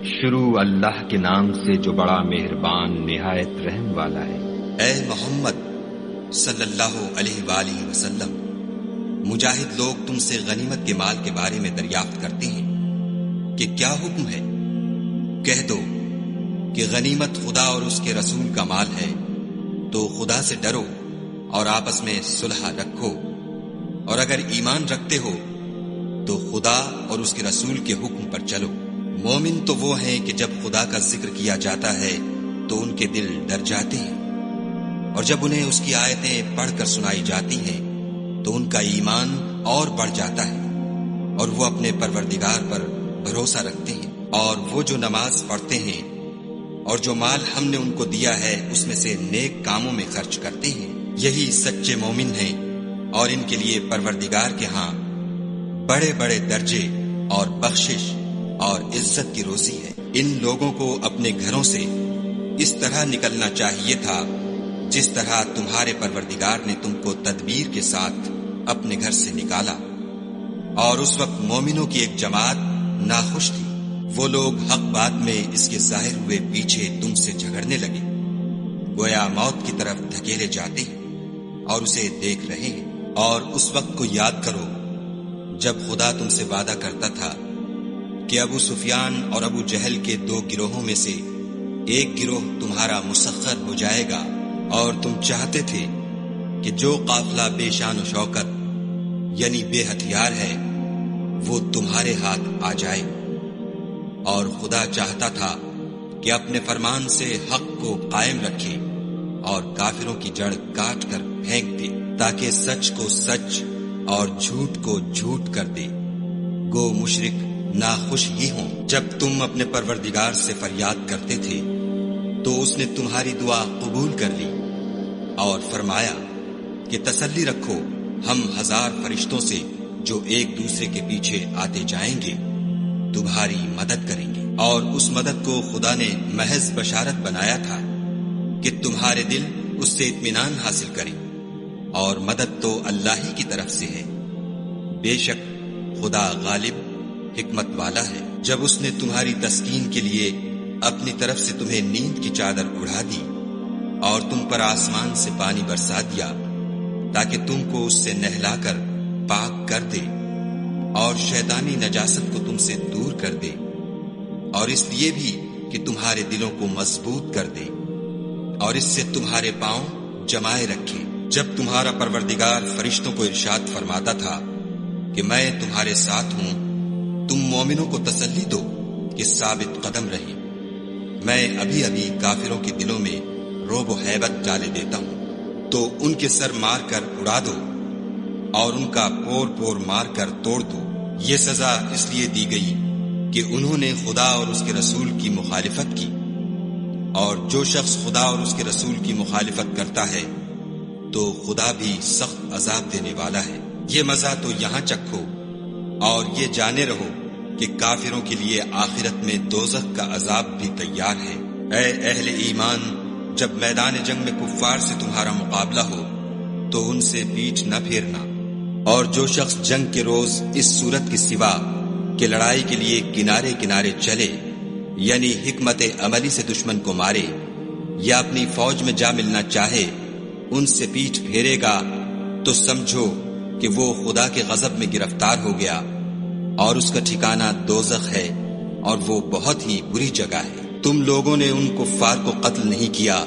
شروع اللہ کے نام سے جو بڑا مہربان نہایت رحم والا ہے۔ اے محمد صلی اللہ علیہ وآلہ وسلم، مجاہد لوگ تم سے غنیمت کے مال کے بارے میں دریافت کرتے ہیں کہ کیا حکم ہے؟ کہہ دو کہ غنیمت خدا اور اس کے رسول کا مال ہے، تو خدا سے ڈرو اور آپس میں صلح رکھو، اور اگر ایمان رکھتے ہو تو خدا اور اس کے رسول کے حکم پر چلو۔ مومن تو وہ ہیں کہ جب خدا کا ذکر کیا جاتا ہے تو ان کے دل ڈر جاتے ہیں، اور جب انہیں اس کی آیتیں پڑھ کر سنائی جاتی ہیں تو ان کا ایمان اور بڑھ جاتا ہے، اور وہ اپنے پروردگار پر بھروسہ رکھتے ہیں، اور وہ جو نماز پڑھتے ہیں اور جو مال ہم نے ان کو دیا ہے اس میں سے نیک کاموں میں خرچ کرتے ہیں، یہی سچے مومن ہیں، اور ان کے لیے پروردگار کے ہاں بڑے بڑے درجے اور بخشش اور عزت کی روزی ہے۔ ان لوگوں کو اپنے گھروں سے اس طرح نکلنا چاہیے تھا جس طرح تمہارے پروردگار نے تم کو تدبیر کے ساتھ اپنے گھر سے نکالا، اور اس وقت مومنوں کی ایک جماعت ناخوش تھی۔ وہ لوگ حق بات میں اس کے ظاہر ہوئے پیچھے تم سے جھگڑنے لگے، گویا موت کی طرف دھکیلے جاتے ہیں اور اسے دیکھ رہے ہیں۔ اور اس وقت کو یاد کرو جب خدا تم سے وعدہ کرتا تھا کہ ابو سفیان اور ابو جہل کے 2 گروہوں میں سے ایک گروہ تمہارا مسخر ہو جائے گا، اور تم چاہتے تھے کہ جو قافلہ بے شان و شوکت یعنی بے ہتھیار ہے وہ تمہارے ہاتھ آ جائے، اور خدا چاہتا تھا کہ اپنے فرمان سے حق کو قائم رکھے اور کافروں کی جڑ کاٹ کر پھینک دے، تاکہ سچ کو سچ اور جھوٹ کو جھوٹ کر دے۔ گو مشرک ناخوش ہی ہوں۔ جب تم اپنے پروردگار سے فریاد کرتے تھے تو اس نے تمہاری دعا قبول کر لی اور فرمایا کہ تسلی رکھو، ہم 1000 فرشتوں سے جو ایک دوسرے کے پیچھے آتے جائیں گے تمہاری مدد کریں گے۔ اور اس مدد کو خدا نے محض بشارت بنایا تھا کہ تمہارے دل اس سے اطمینان حاصل کریں، اور مدد تو اللہ ہی کی طرف سے ہے، بے شک خدا غالب حکمت والا ہے۔ جب اس نے تمہاری تسکین کے لیے اپنی طرف سے تمہیں نیند کی چادر اڑا دی اور تم پر آسمان سے پانی برسا دیا تاکہ تم کو اس سے نہلا کر پاک کر دے، اور شیطانی نجاست کو تم سے دور کر دے، اور اس لیے بھی کہ تمہارے دلوں کو مضبوط کر دے اور اس سے تمہارے پاؤں جمائے رکھے۔ جب تمہارا پروردگار فرشتوں کو ارشاد فرماتا تھا کہ میں تمہارے ساتھ ہوں، تم مومنوں کو تسلی دو کہ ثابت قدم رہیں، میں ابھی ابھی کافروں کے دلوں میں رعب و ہیبت ڈالے دیتا ہوں، تو ان کے سر مار کر اڑا دو اور ان کا پور پور مار کر توڑ دو۔ یہ سزا اس لیے دی گئی کہ انہوں نے خدا اور اس کے رسول کی مخالفت کی، اور جو شخص خدا اور اس کے رسول کی مخالفت کرتا ہے تو خدا بھی سخت عذاب دینے والا ہے۔ یہ مزہ تو یہاں چکھو اور یہ جانے رہو کہ کافروں کے لیے آخرت میں دوزخ کا عذاب بھی تیار ہے۔ اے اہل ایمان، جب میدان جنگ میں کفار سے تمہارا مقابلہ ہو تو ان سے پیٹھ نہ پھیرنا، اور جو شخص جنگ کے روز اس صورت کی سوا کہ لڑائی کے لیے کنارے کنارے چلے، یعنی حکمت عملی سے دشمن کو مارے یا اپنی فوج میں جا ملنا چاہے، ان سے پیٹھ پھیرے گا تو سمجھو کہ وہ خدا کے غضب میں گرفتار ہو گیا، اور اس کا ٹھکانہ دوزخ ہے، اور وہ بہت ہی بری جگہ ہے۔ تم لوگوں نے ان کفار کو قتل نہیں کیا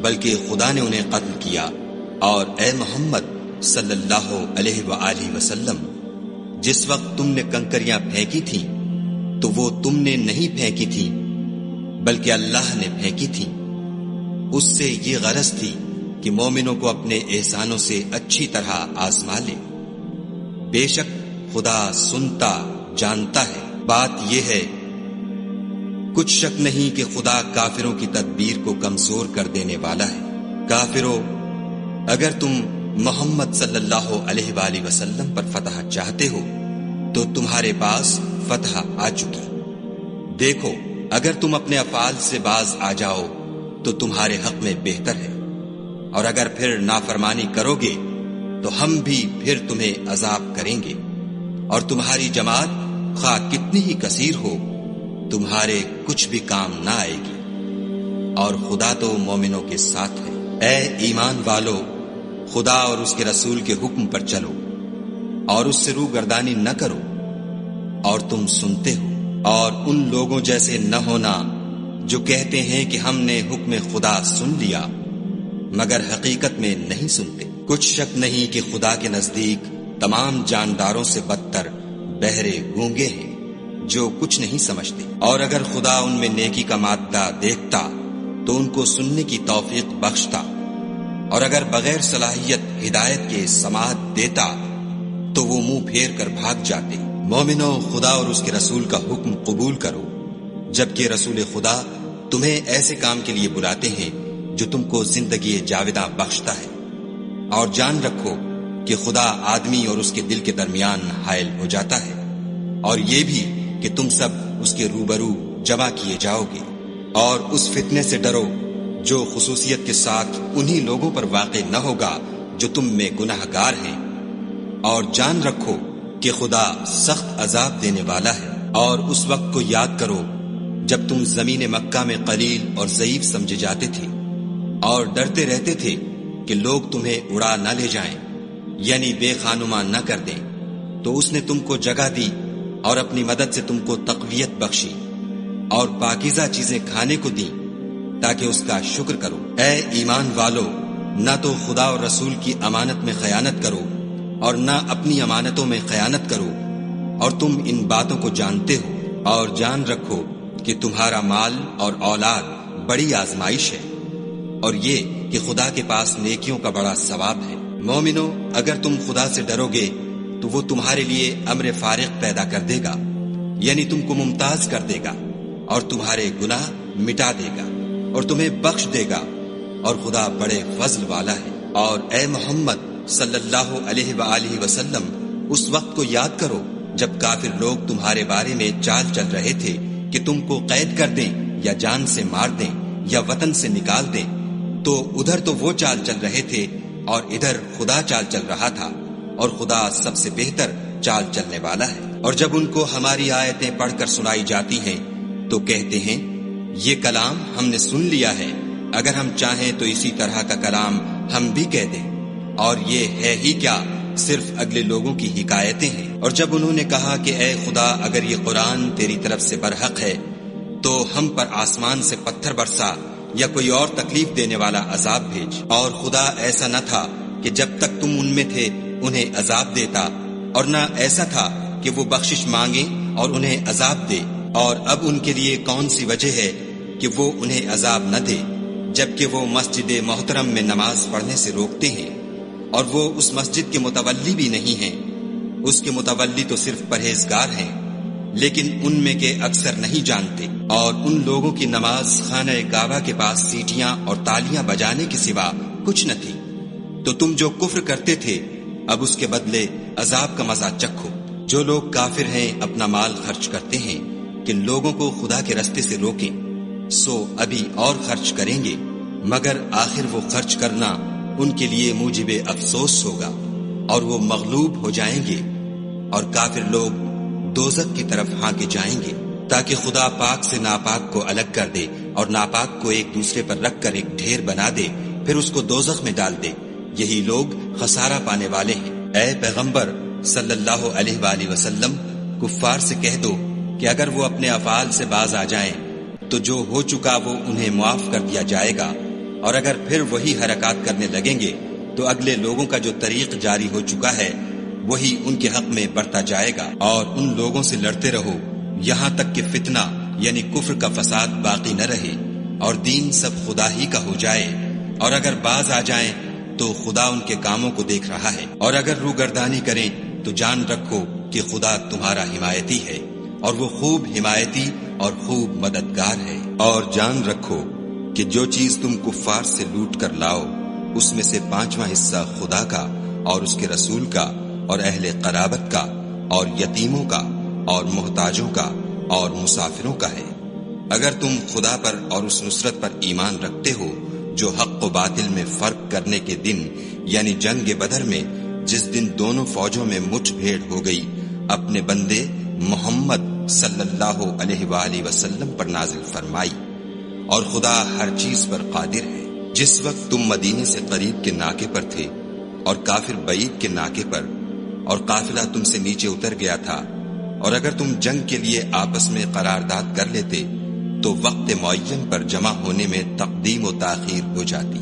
بلکہ خدا نے انہیں قتل کیا، اور اے محمد صلی اللہ علیہ وآلہ وسلم، جس وقت تم نے کنکریاں پھینکی تھیں تو وہ تم نے نہیں پھینکی تھیں بلکہ اللہ نے پھینکی تھیں۔ اس سے یہ غرض تھی کہ مومنوں کو اپنے احسانوں سے اچھی طرح آزما لے، بے شک خدا سنتا جانتا ہے۔ بات یہ ہے، کچھ شک نہیں کہ خدا کافروں کی تدبیر کو کمزور کر دینے والا ہے۔ کافروں، اگر تم محمد صلی اللہ علیہ وآلہ وسلم پر فتح چاہتے ہو تو تمہارے پاس فتح آ چکی۔ دیکھو، اگر تم اپنے افعال سے باز آ جاؤ تو تمہارے حق میں بہتر ہے، اور اگر پھر نافرمانی کرو گے تو ہم بھی پھر تمہیں عذاب کریں گے، اور تمہاری جماعت خواہ کتنی ہی کثیر ہو تمہارے کچھ بھی کام نہ آئے گی، اور خدا تو مومنوں کے ساتھ ہے۔ اے ایمان والو، خدا اور اس کے رسول کے حکم پر چلو اور اس سے روگردانی نہ کرو، اور تم سنتے ہو، اور ان لوگوں جیسے نہ ہونا جو کہتے ہیں کہ ہم نے حکم خدا سن لیا مگر حقیقت میں نہیں سنتے۔ کچھ شک نہیں کہ خدا کے نزدیک تمام جانداروں سے بدتر بہرے گونگے ہیں جو کچھ نہیں سمجھتے، اور اگر خدا ان میں نیکی کا مادہ دیکھتا تو ان کو سننے کی توفیق بخشتا، اور اگر بغیر صلاحیت ہدایت کے سماعت دیتا تو وہ منہ پھیر کر بھاگ جاتے۔ مومنو، خدا اور اس کے رسول کا حکم قبول کرو، جبکہ رسول خدا تمہیں ایسے کام کے لیے بلاتے ہیں جو تم کو زندگی جاوداں بخشتا ہے، اور جان رکھو کہ خدا آدمی اور اس کے دل کے درمیان حائل ہو جاتا ہے، اور یہ بھی کہ تم سب اس کے روبرو جمع کیے جاؤ گے، اور اس فتنے سے ڈرو جو خصوصیت کے ساتھ انہی لوگوں پر واقع نہ ہوگا جو تم میں گناہ گار ہیں، اور جان رکھو کہ خدا سخت عذاب دینے والا ہے۔ اور اس وقت کو یاد کرو جب تم زمین مکہ میں قلیل اور ضعیف سمجھے جاتے تھے اور ڈرتے رہتے تھے کہ لوگ تمہیں اڑا نہ لے جائیں، یعنی بے خانما نہ کر دیں، تو اس نے تم کو جگہ دی اور اپنی مدد سے تم کو تقویت بخشی اور پاکیزہ چیزیں کھانے کو دی تاکہ اس کا شکر کرو۔ اے ایمان والو، نہ تو خدا اور رسول کی امانت میں خیانت کرو اور نہ اپنی امانتوں میں خیانت کرو، اور تم ان باتوں کو جانتے ہو، اور جان رکھو کہ تمہارا مال اور اولاد بڑی آزمائش ہے، اور یہ کہ خدا کے پاس نیکیوں کا بڑا ثواب ہے۔ مومنو، اگر تم خدا سے ڈرو گے تو وہ تمہارے لیے امر فارغ پیدا کر دے گا، یعنی تم کو ممتاز کر دے گا اور تمہارے گناہ مٹا دے گا اور تمہیں بخش دے گا، اور خدا بڑے فضل والا ہے۔ اور اے محمد صلی اللہ علیہ وآلہ وسلم، اس وقت کو یاد کرو جب کافر لوگ تمہارے بارے میں چال چل رہے تھے کہ تم کو قید کر دیں یا جان سے مار دیں یا وطن سے نکال دیں، تو ادھر تو وہ چال چل رہے تھے اور ادھر خدا چال چل رہا تھا، اور خدا سب سے بہتر چال چلنے والا ہے۔ اور جب ان کو ہماری آیتیں پڑھ کر سنائی جاتی ہیں تو کہتے ہیں یہ کلام ہم نے سن لیا ہے، اگر ہم چاہیں تو اسی طرح کا کلام ہم بھی کہہ دیں، اور یہ ہے ہی کیا، صرف اگلے لوگوں کی حکایتیں ہیں۔ اور جب انہوں نے کہا کہ اے خدا، اگر یہ قرآن تیری طرف سے برحق ہے تو ہم پر آسمان سے پتھر برسا یا کوئی اور تکلیف دینے والا عذاب بھیج۔ اور خدا ایسا نہ تھا کہ جب تک تم ان میں تھے انہیں عذاب دیتا، اور نہ ایسا تھا کہ وہ بخشش مانگے اور انہیں عذاب دے۔ اور اب ان کے لیے کون سی وجہ ہے کہ وہ انہیں عذاب نہ دے، جبکہ وہ مسجد محترم میں نماز پڑھنے سے روکتے ہیں، اور وہ اس مسجد کے متولی بھی نہیں ہیں۔ اس کے متولی تو صرف پرہیزگار ہیں، لیکن ان میں کے اکثر نہیں جانتے۔ اور ان لوگوں کی نماز خانہ کعبہ کے پاس سیٹیاں اور تالیاں بجانے کے سوا کچھ نہ تھی۔ تو تم جو کفر کرتے تھے اب اس کے بدلے عذاب کا مزہ چکھو۔ جو لوگ کافر ہیں اپنا مال خرچ کرتے ہیں کہ لوگوں کو خدا کے رستے سے روکیں، سو ابھی اور خرچ کریں گے، مگر آخر وہ خرچ کرنا ان کے لیے موجب افسوس ہوگا، اور وہ مغلوب ہو جائیں گے، اور کافر لوگ دوزخ کی طرف ہانکے جائیں گے، تاکہ خدا پاک سے ناپاک کو الگ کر دے اور ناپاک کو ایک دوسرے پر رکھ کر ایک ڈھیر بنا دے، پھر اس کو دوزخ میں ڈال دے۔ یہی لوگ خسارہ پانے والے ہیں۔ اے پیغمبر صلی اللہ علیہ وآلہ وسلم، کفار سے کہہ دو کہ اگر وہ اپنے افعال سے باز آ جائیں تو جو ہو چکا وہ انہیں معاف کر دیا جائے گا، اور اگر پھر وہی حرکات کرنے لگیں گے تو اگلے لوگوں کا جو طریق جاری ہو چکا ہے وہی ان کے حق میں بڑھتا جائے گا، اور ان لوگوں سے لڑتے رہو یہاں تک کہ فتنہ یعنی کفر کا فساد باقی نہ رہے اور دین سب خدا ہی کا ہو جائے، اور اگر باز آ جائیں تو خدا ان کے کاموں کو دیکھ رہا ہے، اور اگر روگردانی کریں تو جان رکھو کہ خدا تمہارا حمایتی ہے، اور وہ خوب حمایتی اور خوب مددگار ہے۔ اور جان رکھو کہ جو چیز تم کفار سے لوٹ کر لاؤ اس میں سے 5واں حصہ خدا کا اور اس کے رسول کا اور اہل قرابت کا اور یتیموں کا اور محتاجوں کا اور مسافروں کا ہے۔ اگر تم خدا پر اور اس نصرت پر ایمان رکھتے ہو جو حق و باطل میں فرق کرنے کے دن یعنی جنگ بدر میں، جس دن دونوں فوجوں میں مٹھ بھیڑ ہو گئی، اپنے بندے محمد صلی اللہ علیہ وآلہ وسلم پر نازل فرمائی، اور خدا ہر چیز پر قادر ہے۔ جس وقت تم مدینے سے قریب کے ناکے پر تھے اور کافر بعید کے ناکے پر، اور قافلہ تم سے نیچے اتر گیا تھا، اور اگر تم جنگ کے لیے آپس میں قرارداد کر لیتے تو وقت معین پر جمع ہونے میں تقدیم و تاخیر ہو جاتی،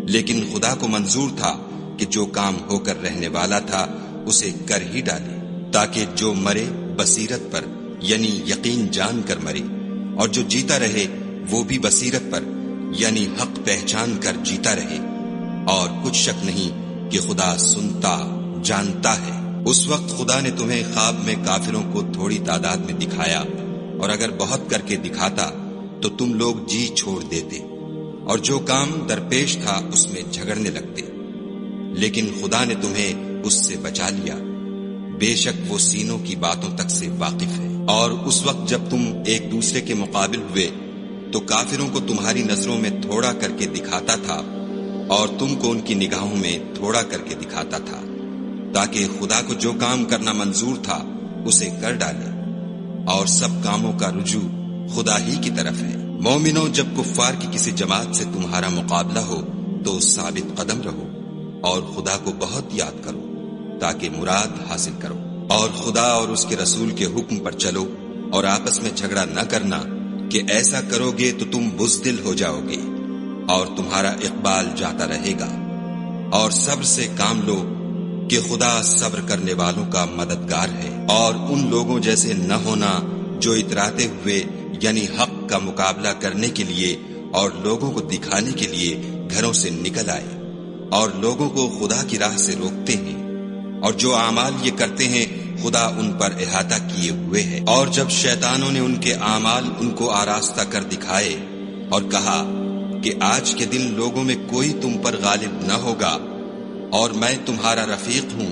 لیکن خدا کو منظور تھا کہ جو کام ہو کر رہنے والا تھا اسے کر ہی ڈالے، تاکہ جو مرے بصیرت پر یعنی یقین جان کر مرے، اور جو جیتا رہے وہ بھی بصیرت پر یعنی حق پہچان کر جیتا رہے، اور کچھ شک نہیں کہ خدا سنتا جانتا ہے۔ اس وقت خدا نے تمہیں خواب میں کافروں کو تھوڑی تعداد میں دکھایا، اور اگر بہت کر کے دکھاتا تو تم لوگ جی چھوڑ دیتے، اور جو کام درپیش تھا اس میں جھگڑنے لگتے، لیکن خدا نے تمہیں اس سے بچا لیا، بے شک وہ سینوں کی باتوں تک سے واقف ہے۔ اور اس وقت جب تم ایک دوسرے کے مقابل ہوئے تو کافروں کو تمہاری نظروں میں تھوڑا کر کے دکھاتا تھا، اور تم کو ان کی نگاہوں میں تھوڑا کر کے دکھاتا تھا، تاکہ خدا کو جو کام کرنا منظور تھا اسے کر ڈالے، اور سب کاموں کا رجوع خدا ہی کی طرف ہے۔ مومنوں، جب کفار کی کسی جماعت سے تمہارا مقابلہ ہو تو ثابت قدم رہو، اور خدا کو بہت یاد کرو تاکہ مراد حاصل کرو، اور خدا اور اس کے رسول کے حکم پر چلو، اور آپس میں جھگڑا نہ کرنا کہ ایسا کرو گے تو تم بزدل ہو جاؤ گے، اور تمہارا اقبال جاتا رہے گا، اور صبر سے کام لو کہ خدا صبر کرنے والوں کا مددگار ہے۔ اور ان لوگوں جیسے نہ ہونا جو اتراتے ہوئے یعنی حق کا مقابلہ کرنے کے لیے اور لوگوں کو دکھانے کے لیے گھروں سے نکل آئے اور لوگوں کو خدا کی راہ سے روکتے ہیں، اور جو اعمال یہ کرتے ہیں خدا ان پر احاطہ کیے ہوئے ہے۔ اور جب شیطانوں نے ان کے اعمال ان کو آراستہ کر دکھائے اور کہا کہ آج کے دن لوگوں میں کوئی تم پر غالب نہ ہوگا اور میں تمہارا رفیق ہوں،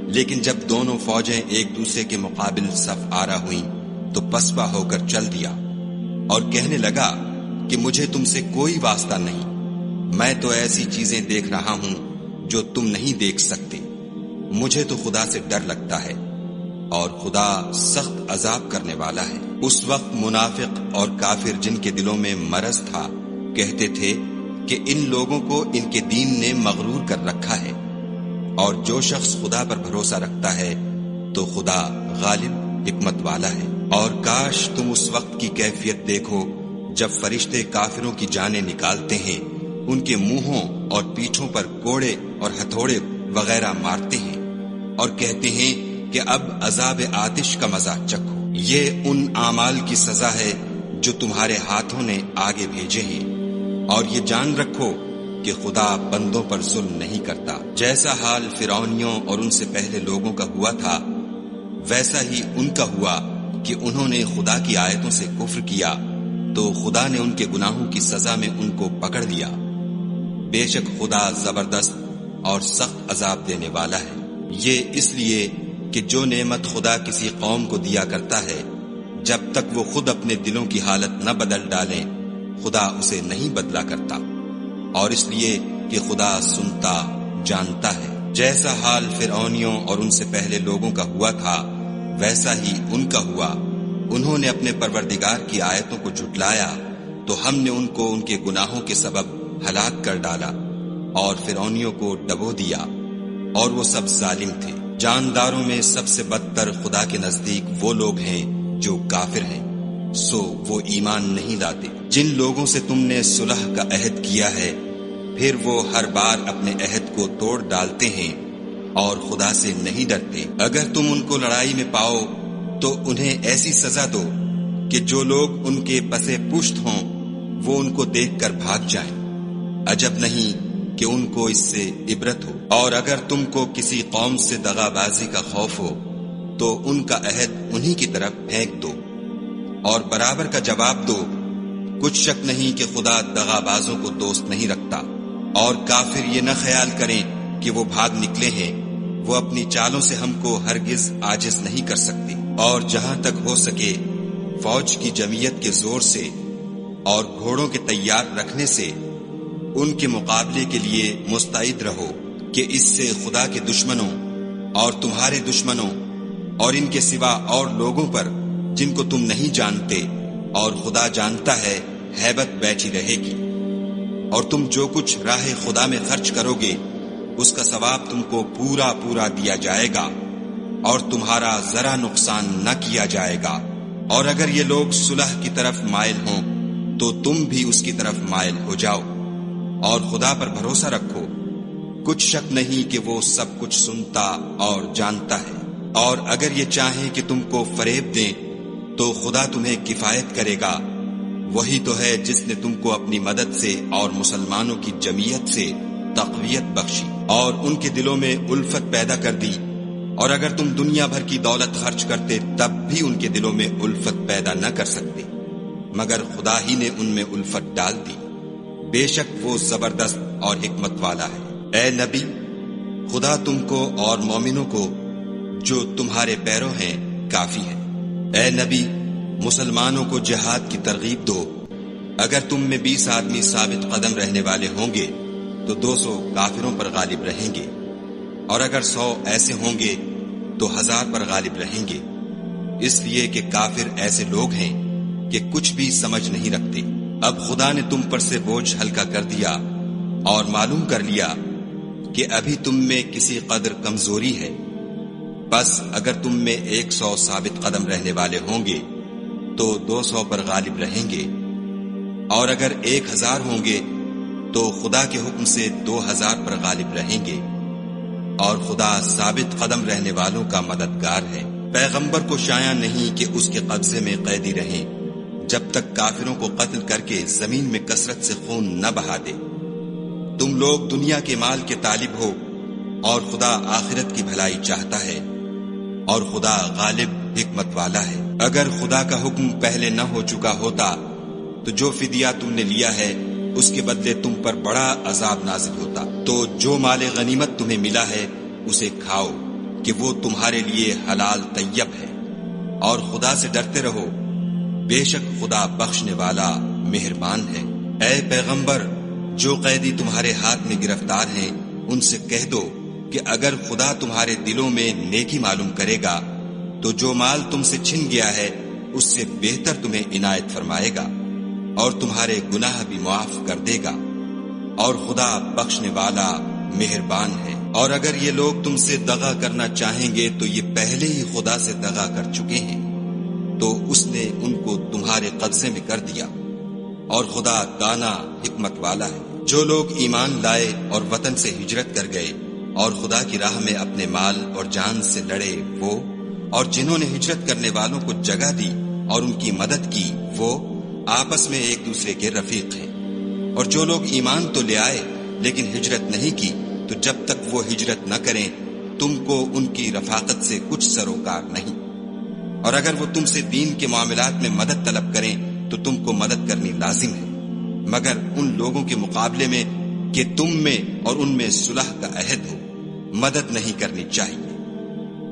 لیکن جب دونوں فوجیں ایک دوسرے کے مقابل صف آرا ہوئیں تو پسپا ہو کر چل دیا اور کہنے لگا کہ مجھے تم سے کوئی واسطہ نہیں، میں تو ایسی چیزیں دیکھ رہا ہوں جو تم نہیں دیکھ سکتے، مجھے تو خدا سے ڈر لگتا ہے، اور خدا سخت عذاب کرنے والا ہے۔ اس وقت منافق اور کافر جن کے دلوں میں مرض تھا کہتے تھے کہ ان لوگوں کو ان کے دین نے مغرور کر رکھا ہے، اور جو شخص خدا پر بھروسہ رکھتا ہے تو خدا غالب حکمت والا ہے۔ اور کاش تم اس وقت کی کیفیت دیکھو جب فرشتے کافروں کی جانیں نکالتے ہیں، ان کے منہوں اور پیٹھوں پر کوڑے اور ہتھوڑے وغیرہ مارتے ہیں، اور کہتے ہیں کہ اب عذاب آتش کا مزہ چکھو، یہ ان اعمال کی سزا ہے جو تمہارے ہاتھوں نے آگے بھیجے ہیں، اور یہ جان رکھو کہ خدا بندوں پر ظلم نہیں کرتا۔ جیسا حال فرعونیوں اور ان سے پہلے لوگوں کا ہوا تھا ویسا ہی ان کا ہوا کہ انہوں نے خدا کی آیتوں سے کفر کیا، تو خدا نے ان کے گناہوں کی سزا میں ان کو پکڑ لیا۔ بے شک خدا زبردست اور سخت عذاب دینے والا ہے۔ یہ اس لیے کہ جو نعمت خدا کسی قوم کو دیا کرتا ہے جب تک وہ خود اپنے دلوں کی حالت نہ بدل ڈالیں خدا اسے نہیں بدلا کرتا، اور اس لیے کہ خدا سنتا جانتا ہے۔ جیسا حال فرعونیوں اور ان سے پہلے لوگوں کا ہوا تھا ویسا ہی ان کا ہوا، انہوں نے اپنے پروردگار کی آیتوں کو جھٹلایا تو ہم نے ان کو ان کے گناہوں کے سبب ہلاک کر ڈالا اور فرعونیوں کو ڈبو دیا، اور وہ سب ظالم تھے۔ جانداروں میں سب سے بدتر خدا کے نزدیک وہ لوگ ہیں جو کافر ہیں، سو وہ ایمان نہیں لاتے۔ جن لوگوں سے تم نے صلح کا عہد کیا ہے پھر وہ ہر بار اپنے عہد کو توڑ ڈالتے ہیں اور خدا سے نہیں ڈرتے۔ اگر تم ان کو لڑائی میں پاؤ تو انہیں ایسی سزا دو کہ جو لوگ ان کے پسے پشت ہوں وہ ان کو دیکھ کر بھاگ جائیں، عجب نہیں کہ ان کو اس سے عبرت ہو۔ اور اگر تم کو کسی قوم سے دغا بازی کا خوف ہو تو ان کا عہد انہی کی طرف پھینک دو اور برابر کا جواب دو، کچھ شک نہیں کہ خدا دغا بازوں کو دوست نہیں رکھتا۔ اور کافر یہ نہ خیال کریں کہ وہ بھاگ نکلے ہیں، وہ اپنی چالوں سے ہم کو ہرگز عاجز نہیں کر سکتے۔ اور جہاں تک ہو سکے فوج کی جمعیت کے زور سے اور گھوڑوں کے تیار رکھنے سے ان کے مقابلے کے لیے مستعد رہو، کہ اس سے خدا کے دشمنوں اور تمہارے دشمنوں اور ان کے سوا اور لوگوں پر جن کو تم نہیں جانتے، اور خدا جانتا ہے ہیبت بیٹھی رہے گی۔ اور تم جو کچھ راہ خدا میں خرچ کرو گے اس کا ثواب تم کو پورا پورا دیا جائے گا، اور تمہارا ذرا نقصان نہ کیا جائے گا۔ اور اگر یہ لوگ صلح کی طرف مائل ہوں تو تم بھی اس کی طرف مائل ہو جاؤ، اور خدا پر بھروسہ رکھو، کچھ شک نہیں کہ وہ سب کچھ سنتا اور جانتا ہے۔ اور اگر یہ چاہیں کہ تم کو فریب دیں تو خدا تمہیں کفایت کرے گا، وہی تو ہے جس نے تم کو اپنی مدد سے اور مسلمانوں کی جمعیت سے تقویت بخشی اور ان کے دلوں میں الفت پیدا کر دی۔ اور اگر تم دنیا بھر کی دولت خرچ کرتے تب بھی ان کے دلوں میں الفت پیدا نہ کر سکتے، مگر خدا ہی نے ان میں الفت ڈال دی۔ بے شک وہ زبردست اور حکمت والا ہے۔ اے نبی، خدا تم کو اور مومنوں کو جو تمہارے پیرو ہیں کافی ہے۔ اے نبی، مسلمانوں کو جہاد کی ترغیب دو۔ اگر تم میں 20 آدمی ثابت قدم رہنے والے ہوں گے تو 200 کافروں پر غالب رہیں گے، اور اگر 100 ایسے ہوں گے تو 1000 پر غالب رہیں گے، اس لیے کہ کافر ایسے لوگ ہیں کہ کچھ بھی سمجھ نہیں رکھتے۔ اب خدا نے تم پر سے بوجھ ہلکا کر دیا اور معلوم کر لیا کہ ابھی تم میں کسی قدر کمزوری ہے، بس اگر تم میں 100 ثابت قدم رہنے والے ہوں گے تو 200 پر غالب رہیں گے، اور اگر 1000 ہوں گے تو خدا کے حکم سے 2000 پر غالب رہیں گے، اور خدا ثابت قدم رہنے والوں کا مددگار ہے۔ پیغمبر کو شایع نہیں کہ اس کے قبضے میں قیدی رہیں جب تک کافروں کو قتل کر کے زمین میں کثرت سے خون نہ بہا دے۔ تم لوگ دنیا کے مال کے طالب ہو اور خدا آخرت کی بھلائی چاہتا ہے، اور خدا غالب حکمت والا ہے۔ اگر خدا کا حکم پہلے نہ ہو چکا ہوتا تو جو فدیہ تم نے لیا ہے اس کے بدلے تم پر بڑا عذاب نازل ہوتا۔ تو جو مال غنیمت تمہیں ملا ہے اسے کھاؤ کہ وہ تمہارے لیے حلال طیب ہے، اور خدا سے ڈرتے رہو، بے شک خدا بخشنے والا مہربان ہے۔ اے پیغمبر، جو قیدی تمہارے ہاتھ میں گرفتار ہیں ان سے کہہ دو کہ اگر خدا تمہارے دلوں میں نیکی معلوم کرے گا تو جو مال تم سے چھن گیا ہے اس سے بہتر تمہیں عنایت فرمائے گا، اور تمہارے گناہ بھی معاف کر دے گا، اور خدا بخشنے والا مہربان ہے۔ اور اگر یہ لوگ تم سے دغا کرنا چاہیں گے تو یہ پہلے ہی خدا سے دغا کر چکے ہیں، تو اس نے ان کو تمہارے قبضے میں کر دیا، اور خدا دانا حکمت والا ہے۔ جو لوگ ایمان لائے اور وطن سے ہجرت کر گئے اور خدا کی راہ میں اپنے مال اور جان سے لڑے وہ، اور جنہوں نے ہجرت کرنے والوں کو جگہ دی اور ان کی مدد کی وہ آپس میں ایک دوسرے کے رفیق ہیں۔ اور جو لوگ ایمان تو لے آئے لیکن ہجرت نہیں کی تو جب تک وہ ہجرت نہ کریں تم کو ان کی رفاقت سے کچھ سروکار نہیں۔ اور اگر وہ تم سے دین کے معاملات میں مدد طلب کریں تو تم کو مدد کرنی لازم ہے، مگر ان لوگوں کے مقابلے میں کہ تم میں اور ان میں صلح کا عہد ہو، مدد نہیں کرنی چاہیے،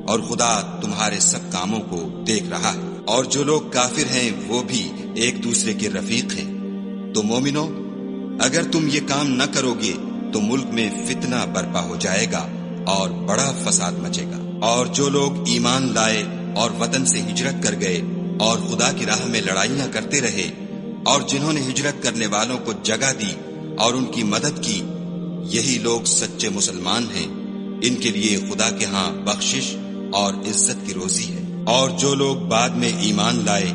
اور خدا تمہارے سب کاموں کو دیکھ رہا ہے۔ اور جو لوگ کافر ہیں وہ بھی ایک دوسرے کے رفیق ہیں۔ تو مومنو، اگر تم یہ کام نہ کرو گے تو ملک میں فتنہ برپا ہو جائے گا اور بڑا فساد مچے گا۔ اور جو لوگ ایمان لائے اور وطن سے ہجرت کر گئے اور خدا کی راہ میں لڑائیاں کرتے رہے، اور جنہوں نے ہجرت کرنے والوں کو جگہ دی اور ان کی مدد کی، یہی لوگ سچے مسلمان ہیں، ان کے لیے خدا کے ہاں بخشش اور عزت کی روزی ہے۔ اور جو لوگ بعد میں ایمان لائے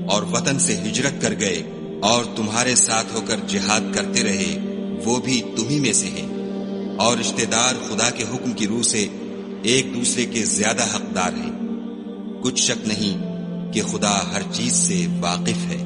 اور وطن سے ہجرت کر گئے اور تمہارے ساتھ ہو کر جہاد کرتے رہے، وہ بھی تمہیں میں سے ہیں، اور رشتہ دار خدا کے حکم کی روح سے ایک دوسرے کے زیادہ حقدار ہیں۔ کچھ شک نہیں کہ خدا ہر چیز سے واقف ہے۔